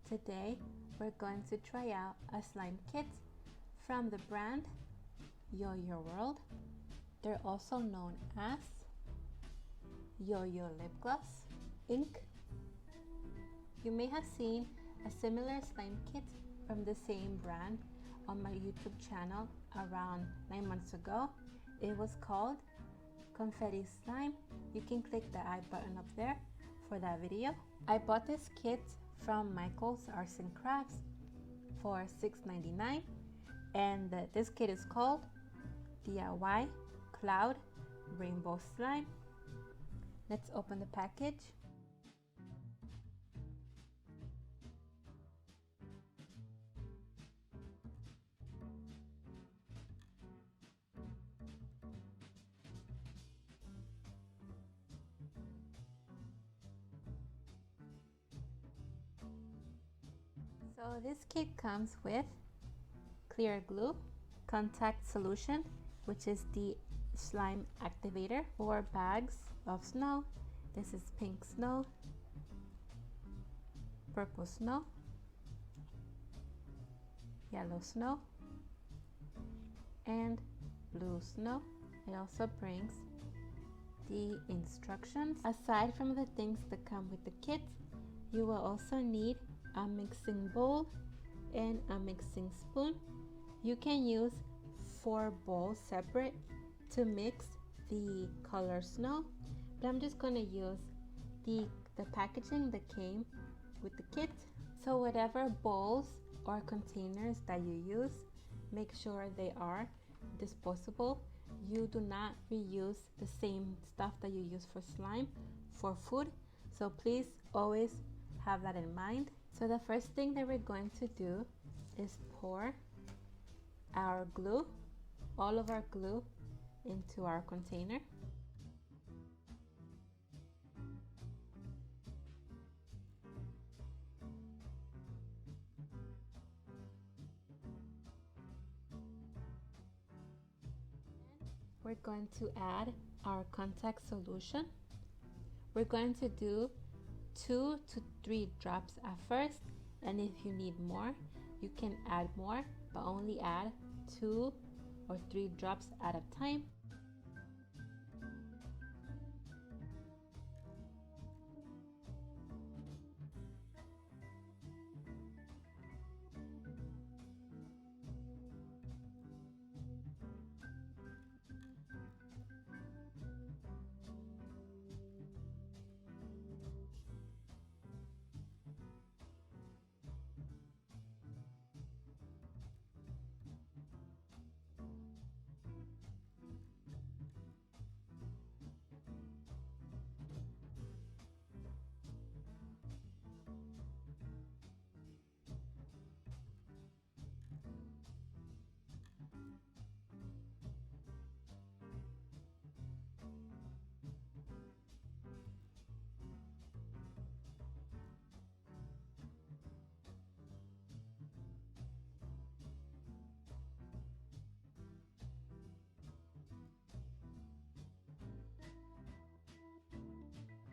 Today we're going to try out a slime kit from the brand YoYo World. They're also known as YoYo Lipgloss Inc. You may have seen a similar slime kit from the same brand on my YouTube channel around 9 months ago. It was called Confetti Slime. You can click the I button up there for that video. I bought this kit from Michael's Arts and Crafts for $6.99, and this kit is called D.I.Y Cloud Rainbow Slime. Let's open the package. So this kit comes with clear glue, contact solution, which is the slime activator, 4 bags of snow. This is pink snow, purple snow, yellow snow, and blue snow. It also brings the instructions. Aside from the things that come with the kit, you will also need a mixing bowl and a mixing spoon. You can use 4 bowls separate to mix the color snow, but I'm just going to use the packaging that came with the kit. So whatever bowls or containers that you use, make sure they are disposable. You do not reuse the same stuff that you use for slime for food, so please always have that in mind. So the first thing that we're going to do is pour our glue, all of our glue, into our container. We're going to add our contact solution. We're going to do 2 to 3 drops at first, and if you need more, you can add more, but only add 2 or 3 drops at a time.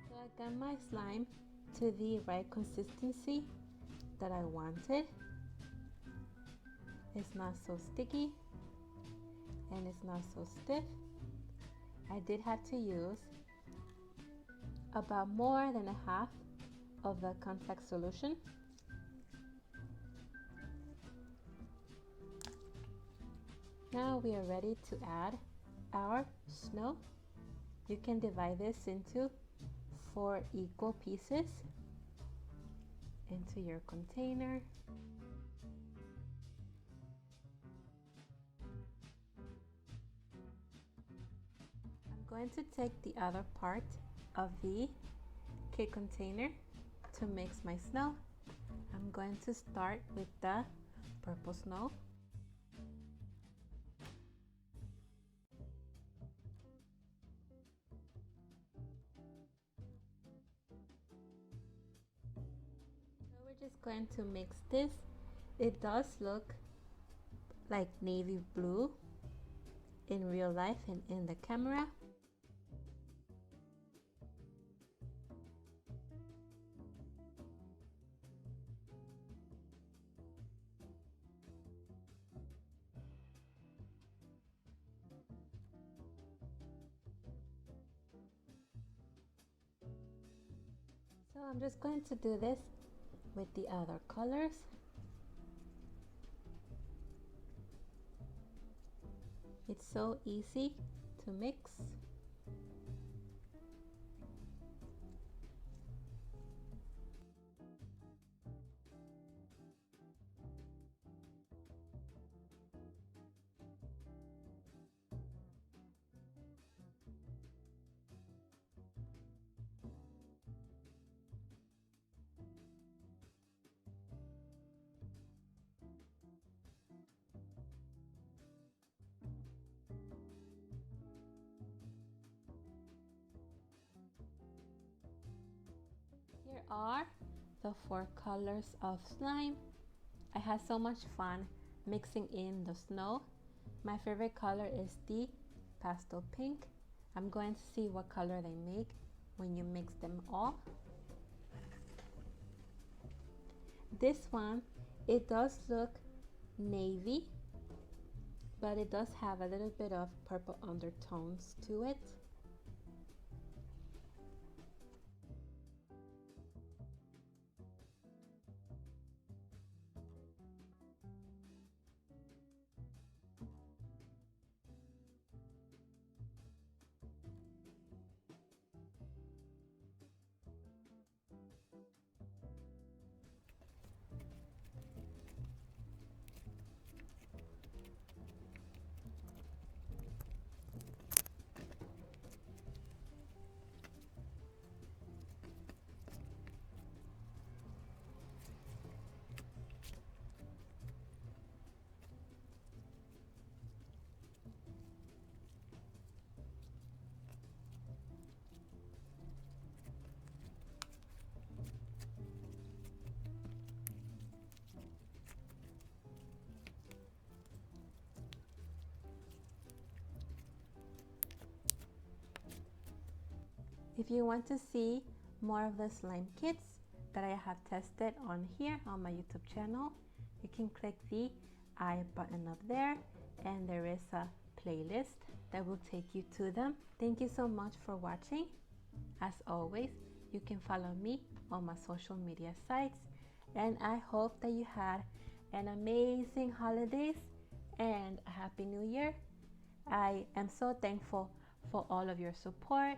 So I got my slime to the right consistency that I wanted. It's not so sticky and it's not so stiff. I did have to use about more than a half of the contact solution. Now we are ready to add our snow. You can divide this into 4 equal pieces into your container. I'm going to take the other part of the kit container to mix my snow. I'm going to start with the purple snow. We're just going to mix this. It does look like navy blue in real life and in the camera. So I'm just going to do this with the other colors. It's so easy to mix. Here are the 4 colors of slime. I had so much fun mixing in the snow. My favorite color is the pastel pink. I'm going to see what color they make when you mix them all. This one, it does look navy, but it does have a little bit of purple undertones to it. If you want to see more of the slime kits that I have tested on here on my YouTube channel, you can click the I button up there, and there is a playlist that will take you to them. Thank you so much for watching. As always, you can follow me on my social media sites, and I hope that you had an amazing holidays and a happy new year. I am so thankful for all of your support